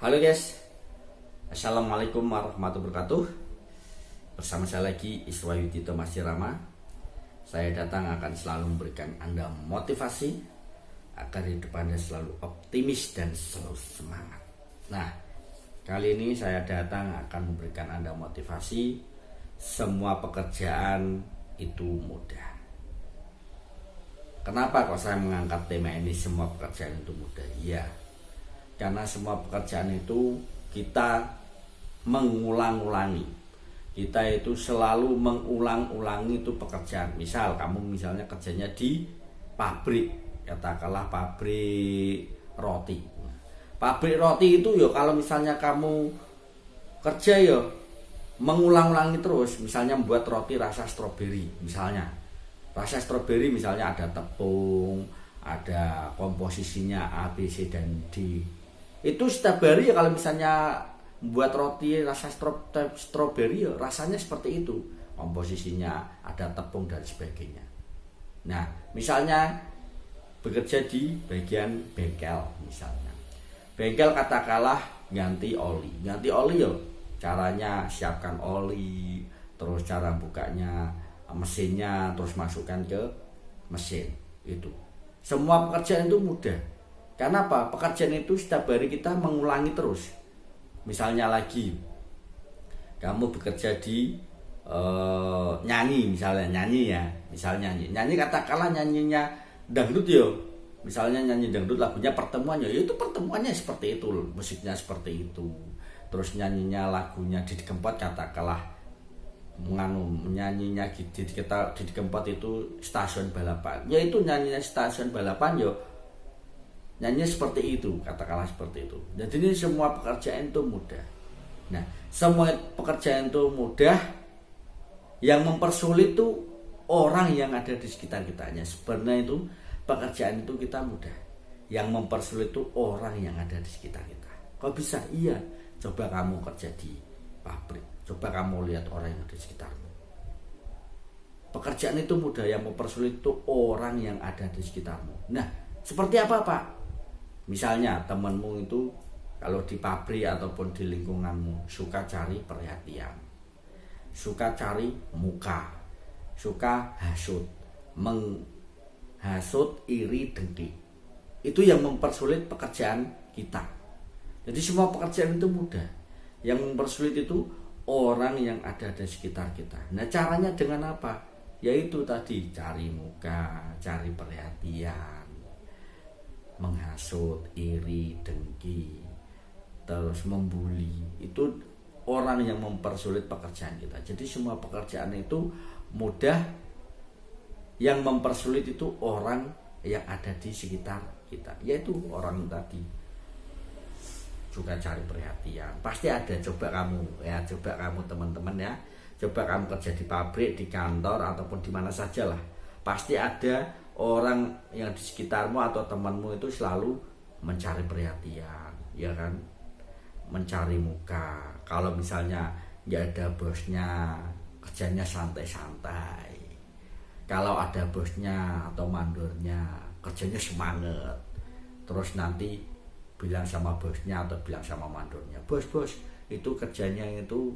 Halo guys, Assalamualaikum warahmatullahi wabarakatuh. Bersama saya lagi Iswa Yudhito Masirama. Saya datang akan selalu memberikan Anda motivasi agar hidup Anda selalu optimis dan selalu semangat. Nah, kali ini saya datang akan memberikan Anda motivasi. Semua pekerjaan itu mudah. Kenapa kok saya mengangkat tema ini, semua pekerjaan itu mudah? Ya, karena semua pekerjaan itu kita mengulang-ulangi. Kita itu selalu mengulang-ulangi itu pekerjaan. Misal kamu misalnya kerjanya di pabrik, katakanlah pabrik roti. Pabrik roti itu ya kalau misalnya kamu kerja ya mengulang-ulangi terus. Misalnya membuat roti rasa stroberi misalnya. Rasa stroberi misalnya ada tepung, ada komposisinya A, B, C, dan D. Itu setiap hari ya kalau misalnya membuat roti rasa stroberi ya rasanya seperti itu. Komposisinya ada tepung dan sebagainya. Nah, misalnya bekerja di bagian bengkel misalnya. Bengkel katakanlah ganti oli. Ganti oli ya caranya siapkan oli, terus cara bukanya mesinnya, terus masukkan ke mesin. Itu semua pekerjaan itu mudah. Karena apa? Pekerjaan itu setiap hari kita mengulangi terus. Misalnya lagi kamu bekerja di nyanyi, misalnya nyanyi ya, misalnya nyanyi katakanlah nyanyinya dangdut ya, misalnya nyanyi dangdut lagunya pertemuannya, ya itu pertemuannya seperti itu, musiknya seperti itu. Terus nyanyinya lagunya Didi Kempot katakanlah nyanyinya Didi Kempot itu stasiun balapan, yaitu nyanyinya stasiun balapan yo nyanyinya seperti itu, katakanlah seperti itu. Jadi ini semua pekerjaan itu mudah. Nah, semua pekerjaan itu mudah. Yang mempersulit itu orang yang ada di sekitar kitanya. Sebenarnya itu pekerjaan itu kita mudah. Yang mempersulit itu orang yang ada di sekitar kita. Kok bisa? Iya. Coba kamu kerja di pabrik. Coba kamu lihat orang yang ada di sekitarmu. Pekerjaan itu mudah, yang mempersulit itu orang yang ada di sekitarmu. Nah, seperti apa Pak? Misalnya temanmu itu kalau di pabrik ataupun di lingkunganmu suka cari perhatian, suka cari muka, suka hasut, menghasut, iri, dengki. Itu yang mempersulit pekerjaan kita. Jadi semua pekerjaan itu mudah. Yang mempersulit itu orang yang ada di sekitar kita. Nah, caranya dengan apa? Yaitu tadi cari muka, cari perhatian, menghasut, iri, dengki, terus membuli. Itu orang yang mempersulit pekerjaan kita. Jadi semua pekerjaan itu mudah. Yang mempersulit itu orang yang ada di sekitar kita, yaitu orang tadi juga cari perhatian. Pasti ada. Coba kamu ya, coba kamu teman-teman ya, coba kamu kerja di pabrik, di kantor ataupun di mana saja lah, pasti ada orang yang di sekitarmu atau temanmu itu selalu mencari perhatian, ya kan, mencari muka. Kalau misalnya nggak ada bosnya, kerjanya santai-santai. Kalau ada bosnya atau mandornya, kerjanya semangat. Terus nanti bilang sama bosnya atau bilang sama mandornya, bos itu kerjanya itu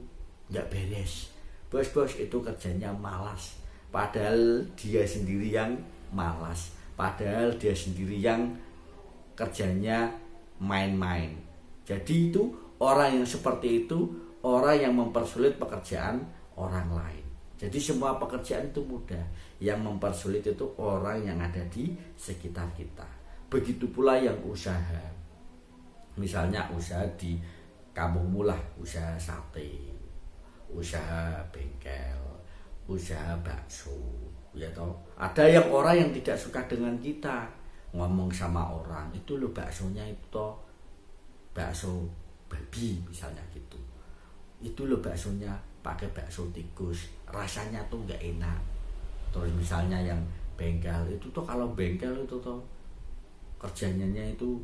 nggak beres, bos itu kerjanya malas. Padahal dia sendiri yang malas, padahal dia sendiri yang kerjanya main-main. Jadi itu orang yang seperti itu orang yang mempersulit pekerjaan orang lain. Jadi semua pekerjaan itu mudah. Yang mempersulit itu orang yang ada di sekitar kita. Begitu pula yang usaha. Misalnya usaha di kampungmu lah, usaha sate, usaha bengkel, usaha bakso, ya toh. Ada yang orang yang tidak suka dengan kita, ngomong sama orang, itu loh baksonya itu toh bakso babi misalnya gitu. Itu loh baksonya pakai bakso tikus, rasanya tuh nggak enak. Terus misalnya yang bengkel itu toh, kalau bengkel itu toh kerjanya itu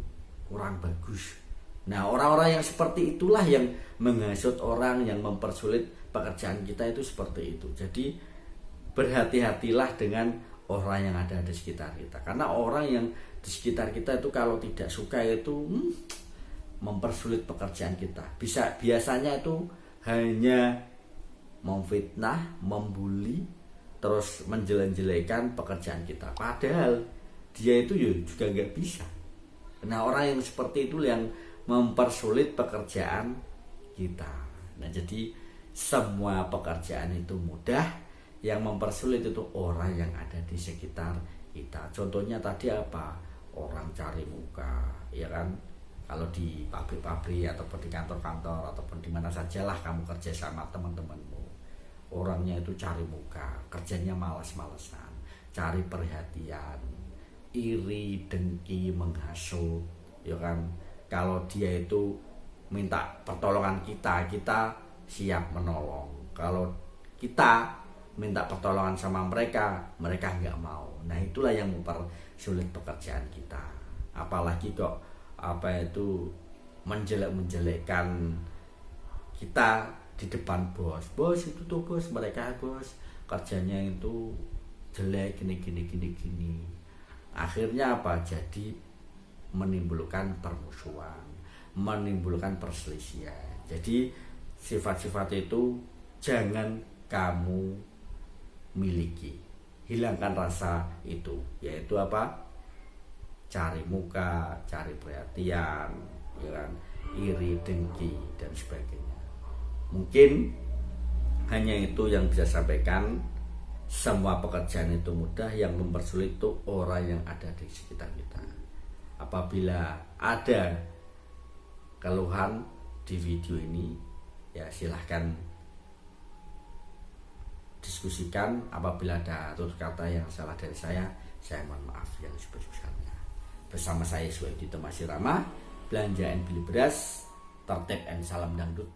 kurang bagus. Nah, orang-orang yang seperti itulah yang menghasut orang, yang mempersulit pekerjaan kita itu seperti itu. Jadi berhati-hatilah dengan orang yang ada di sekitar kita. Karena orang yang di sekitar kita itu kalau tidak suka itu mempersulit pekerjaan kita. Biasanya itu hanya memfitnah, membuli, terus menjelek-jelekan pekerjaan kita. Padahal dia itu juga nggak bisa. Nah, orang yang seperti itu yang mempersulit pekerjaan kita. Nah, jadi semua pekerjaan itu mudah, yang mempersulit itu orang yang ada di sekitar kita. Contohnya tadi apa? Orang cari muka, ya kan? Kalau di pabrik-pabrik ataupun di kantor-kantor ataupun di mana sajalah kamu kerja sama teman-temanmu, orangnya itu cari muka, kerjanya malas-malesan, cari perhatian, iri, dengki, menghasut, ya kan? Kalau dia itu minta pertolongan kita siap menolong. Kalau kita minta pertolongan sama mereka nggak mau. Nah, itulah yang mempersulit pekerjaan kita. Apalagi kok menjelek-menjelekkan kita di depan bos itu tuh bos, mereka bos kerjanya itu jelek gini. Akhirnya apa? Jadi menimbulkan permusuhan, menimbulkan perselisihan. Jadi sifat-sifat itu jangan kamu miliki. Hilangkan rasa itu, yaitu apa? Cari muka, cari perhatian, ya kan? Iri, dengki dan sebagainya. Mungkin hanya itu yang bisa sampaikan. Semua pekerjaan itu mudah, yang mempersulit itu orang yang ada di sekitar kita. Apabila ada keluhan di video ini, ya silahkan diskusikan. Apabila ada tutur kata yang salah dari saya mohon maaf yang sebesar-besarnya. Bersama saya Suhaidi Thomasirama, belanja and beli beras, tertib and salam dangdut.